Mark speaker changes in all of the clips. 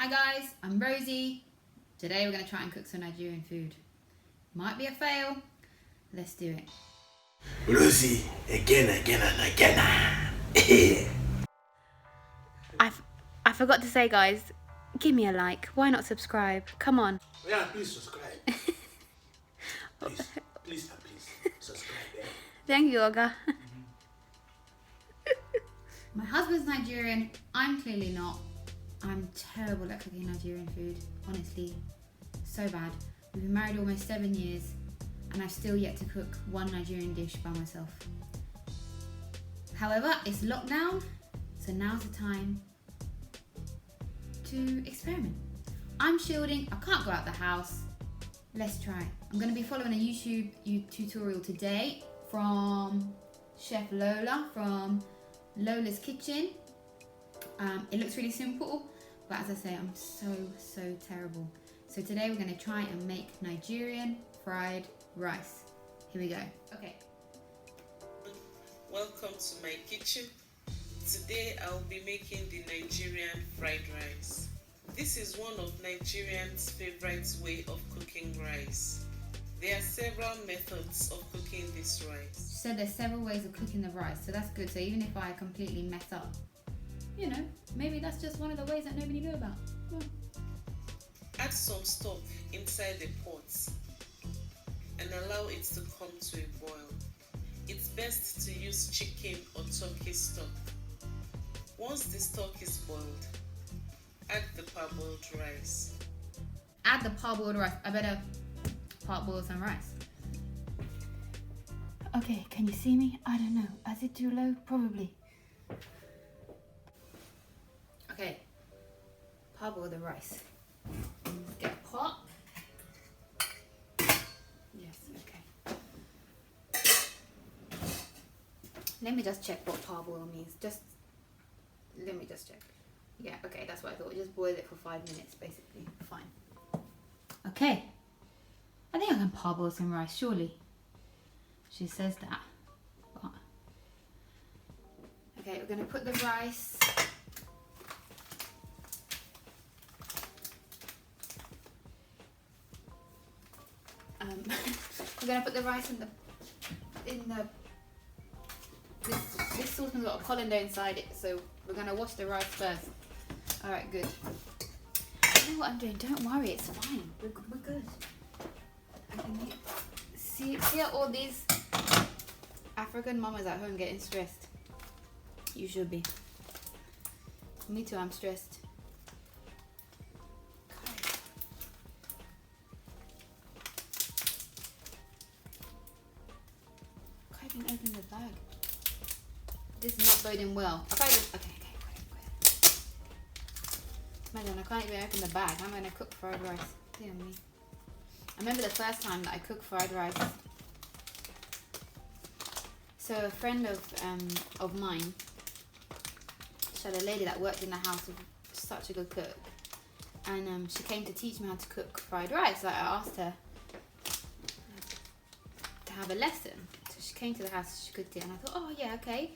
Speaker 1: Hi guys, I'm Rosie. Today we're going to try and cook some Nigerian food. Might be a fail. Let's do it.
Speaker 2: Rosie, again and again.
Speaker 3: I forgot to say, guys, give me a like. Why not subscribe? Come on.
Speaker 2: Yeah, please subscribe. Please subscribe. Yeah?
Speaker 3: Thank you, Olga.
Speaker 1: My husband's Nigerian. I'm clearly not. I'm terrible at cooking Nigerian food. Honestly, so bad. We've been married almost 7 years and I've still yet to cook one Nigerian dish by myself. However, it's lockdown, so now's the time to experiment. I'm shielding, I can't go out the house. Let's try. I'm going to be following a YouTube tutorial today from Chef Lola from Lola's Kitchen. It looks really simple, but as I say, I'm so terrible. So today we're going to try and make Nigerian fried rice. Here we go. Okay.
Speaker 4: Welcome to my kitchen. Today I'll be making the Nigerian fried rice. This is one of Nigerians' favorite way of cooking rice. There are several methods of cooking this rice.
Speaker 1: She said there's several ways of cooking the rice, so that's good. So even if I completely mess up, you know, maybe that's just one of the ways that nobody knew about. Yeah.
Speaker 4: Add some stock inside the pot and allow it to come to a boil. It's best to use chicken or turkey stock. Once the stock is boiled, add the parboiled rice.
Speaker 1: Add the parboiled rice. I better parboil some rice. Okay, can you see me? I don't know. Is it too low? Probably. Okay, parboil the rice. Let's get a pot. Yes, okay. Let me just check what parboil means. Let me just check. Yeah, okay, that's what I thought. Just boil it for 5 minutes, basically. Fine. Okay. I think I can parboil some rice, surely. She says that. But... okay, we're going to put the rice... we're going to put the rice in the this saucepan's got a colander inside it, so we're going to wash the rice first. Alright, good. I know what I'm doing, don't worry, it's fine. We're good. See all these African mamas at home getting stressed. You should be. Me too, I'm stressed. Can't even open the bag. This is not boding well. I can't even, okay. Imagine, I can't even open the bag. How am I going to cook fried rice? Dear me. I remember the first time that I cooked fried rice. So a friend of mine, she had a lady that worked in the house, who was such a good cook. And she came to teach me how to cook fried rice. Like, I asked her to have a lesson. So she came to the house, she cooked it, and I thought, oh yeah, okay.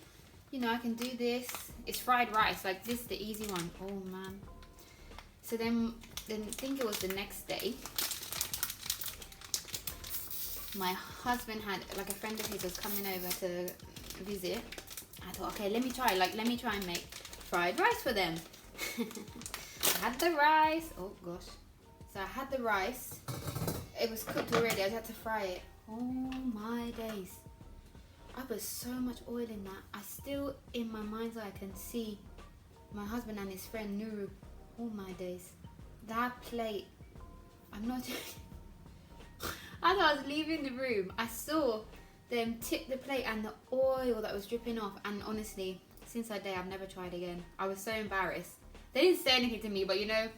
Speaker 1: You know, I can do this. It's fried rice, like this is the easy one. Oh man. So then I think it was the next day, my husband had, like, a friend of his was coming over to visit. I thought, okay, let me try and make fried rice for them. I had the rice, oh gosh. So I had the rice, it was cooked already, I just had to fry it. Oh my days. I put so much oil in that. I still, in my mind's eye, I can see my husband and his friend Nuru. Oh my days. That plate, I'm not joking. As I was leaving the room, I saw them tip the plate and the oil that was dripping off. And honestly, since that day, I've never tried again. I was so embarrassed. They didn't say anything to me, but you know,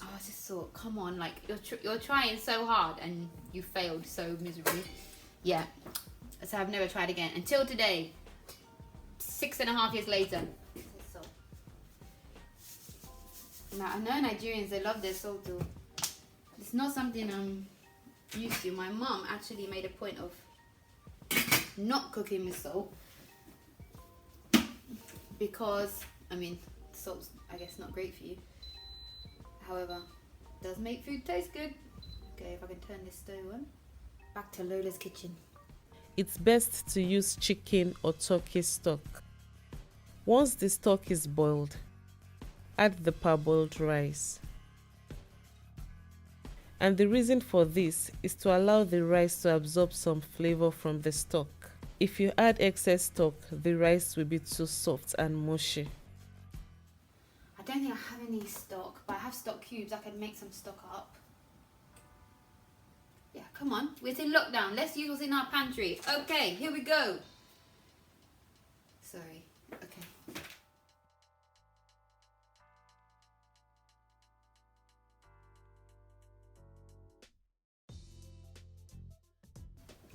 Speaker 1: I was just thought, come on, like, you're trying so hard and you failed so miserably. Yeah. So I've never tried again until today, 6.5 years later. Now, I know Nigerians, they love their salt too. It's not something I'm used to. My mum actually made a point of not cooking with salt because, I mean, salt's, I guess, not great for you. However, it does make food taste good. Okay, if I can turn this stove on. Back to Lola's kitchen.
Speaker 4: It's best to use chicken or turkey stock. Once the stock is boiled, add the parboiled rice. And the reason for this is to allow the rice to absorb some flavor from the stock. If you add excess stock, the rice will be too soft and mushy.
Speaker 1: I don't think I have any stock, but I have stock cubes. I can make some stock up. Yeah, come on. We're in lockdown. Let's use what's in our pantry. Okay, here we go. Sorry. Okay.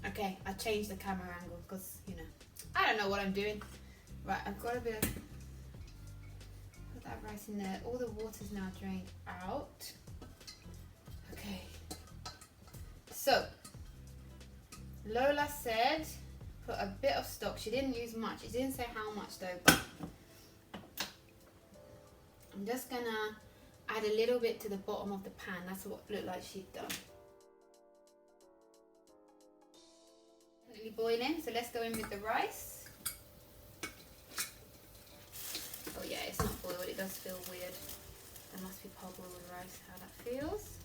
Speaker 1: Okay, I changed the camera angle because, you know, I don't know what I'm doing. Right, I've got a bit of... Put that rice in there. All the water's now drained out. Okay. So, Lola said put a bit of stock. She didn't use much. She didn't say how much though, but I'm just gonna add a little bit to the bottom of the pan. That's what it looked like she'd done. Definitely boiling, so let's go in with the rice. Oh yeah, it's not boiled. It does feel weird. There must be parboiled rice, how that feels.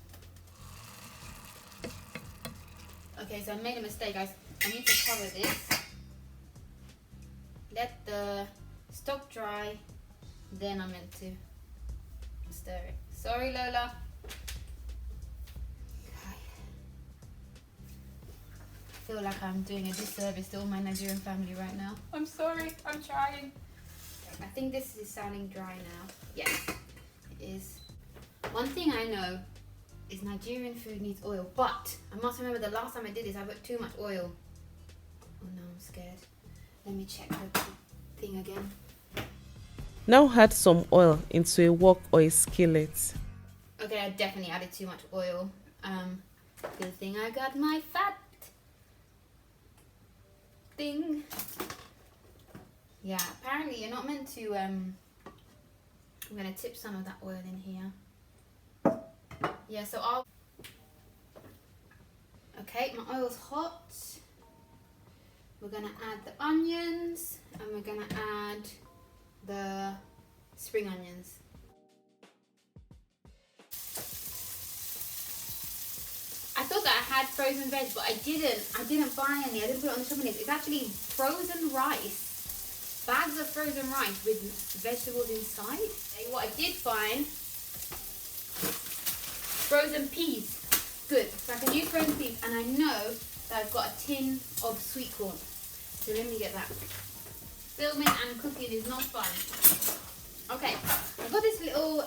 Speaker 1: Okay, so I made a mistake, guys. I need to cover this. Let the stock dry, then I'm meant to stir it. Sorry, Lola. Okay. I feel like I'm doing a disservice to all my Nigerian family right now. I'm sorry, I'm trying. I think this is sounding dry now. Yes, it is. One thing I know is Nigerian food needs oil, but I must remember the last time I did this, I put too much oil. Oh no, I'm scared. Let me check the thing again.
Speaker 4: Now add some oil into a wok or a skillet.
Speaker 1: Okay, I definitely added too much oil. Good thing I got my fat thing. Yeah, apparently you're not meant to, I'm gonna tip some of that oil in here. Yeah, so I'll... Okay, my oil's hot. We're gonna add the onions and we're gonna add the spring onions. I thought that I had frozen veg, but I didn't buy any. I didn't put it on the shopping list. It's actually frozen rice. Bags of frozen rice with vegetables inside. Okay, what I did find, frozen peas. Good, so I can use frozen peas, and I know that I've got a tin of sweet corn. So let me get that. Filming and cooking is not fun. Okay, I've got this little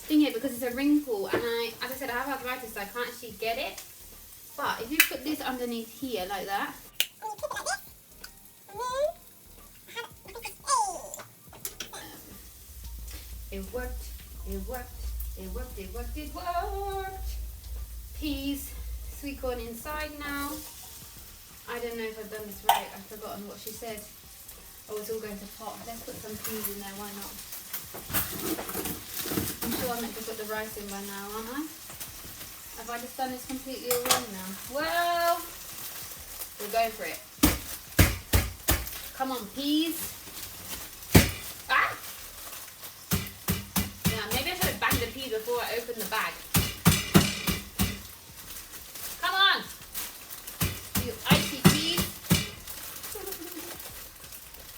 Speaker 1: thing here because it's a ring pull, and as I said, I have arthritis, so I can't actually get it. But if you put this underneath here like that, it worked, it worked, it worked, it worked, it worked. Peas, sweet corn inside now. I don't know if I've done this right. I've forgotten what she said. Oh, it's all going to pot. Let's put some peas in there, why not? I'm sure I'm meant to put the rice in by now, aren't I? Have I just done this completely all wrong now? Well, we're going for it. Come on, peas. Ah! Yeah, maybe I should have banged the peas before I opened the bag. Come on! You icy peas.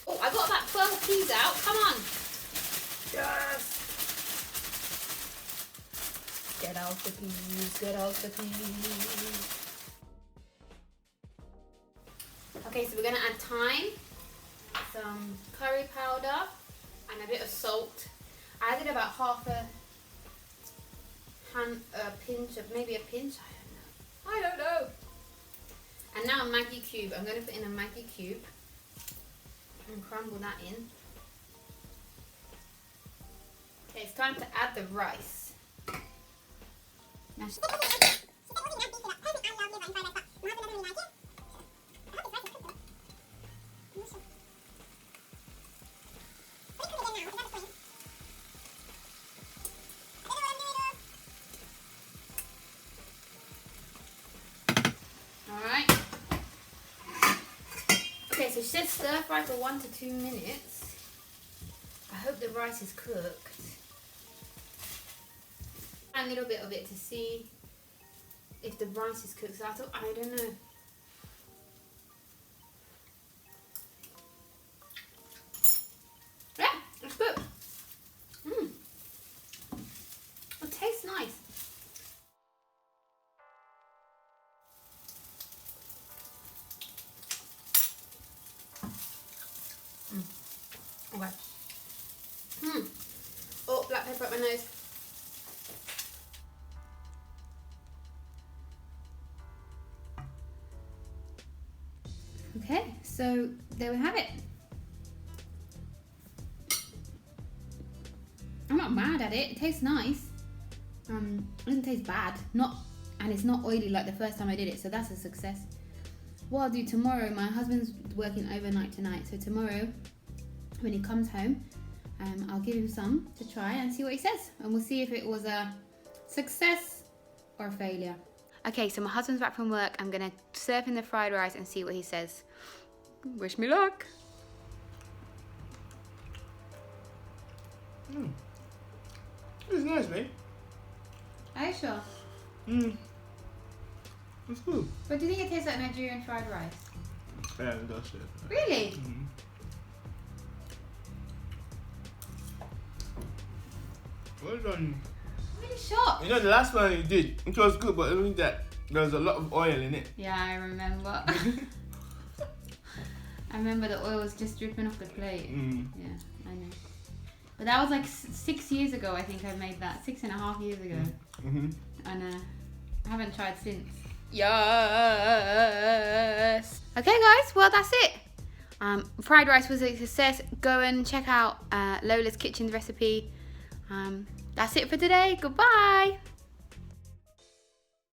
Speaker 1: Oh, I got about 12 peas out. Come on! Yes! Get out the peas, get out the peas. Okay, so we're gonna add thyme, some curry powder, and a bit of salt. I added about half a pinch of, maybe a pinch, I don't know. And now a Maggie cube. I'm gonna put in a Maggie cube and crumble that in. Okay, it's time to add the rice. Now, stir fry for 1 to 2 minutes. I hope the rice is cooked. A little bit of it to see if the rice is cooked. So I don't know. Yeah, it's good. It tastes nice. Okay. Oh, black pepper up my nose. Okay, so there we have it. I'm not mad at it. It tastes nice. It doesn't taste bad. And it's not oily like the first time I did it, so that's a success. What I'll do tomorrow, my husband's working overnight tonight, so tomorrow when he comes home, I'll give him some to try and see what he says, and we'll see if it was a success or a failure.
Speaker 3: Okay, so my husband's back from work. I'm gonna serve him the fried rice and see what he says. Wish me luck.
Speaker 2: It's nice, mate.
Speaker 1: Are you sure?
Speaker 2: It's good.
Speaker 1: But do you think it tastes like Nigerian fried rice?
Speaker 2: Yeah, it does.
Speaker 1: Really?
Speaker 2: Well done.
Speaker 1: I'm really shocked.
Speaker 2: You know, the last one you did, it was good, but only that there was a lot of oil in it.
Speaker 1: Yeah, I remember. I remember the oil was just dripping off the plate. Yeah, I know. But that was like 6 years ago, I think I made that. 6.5 years ago. And I haven't tried since.
Speaker 3: Yes. Okay, guys. Well, that's it. Fried rice was a success. Go and check out Lola's Kitchen's recipe. That's it for today. Goodbye.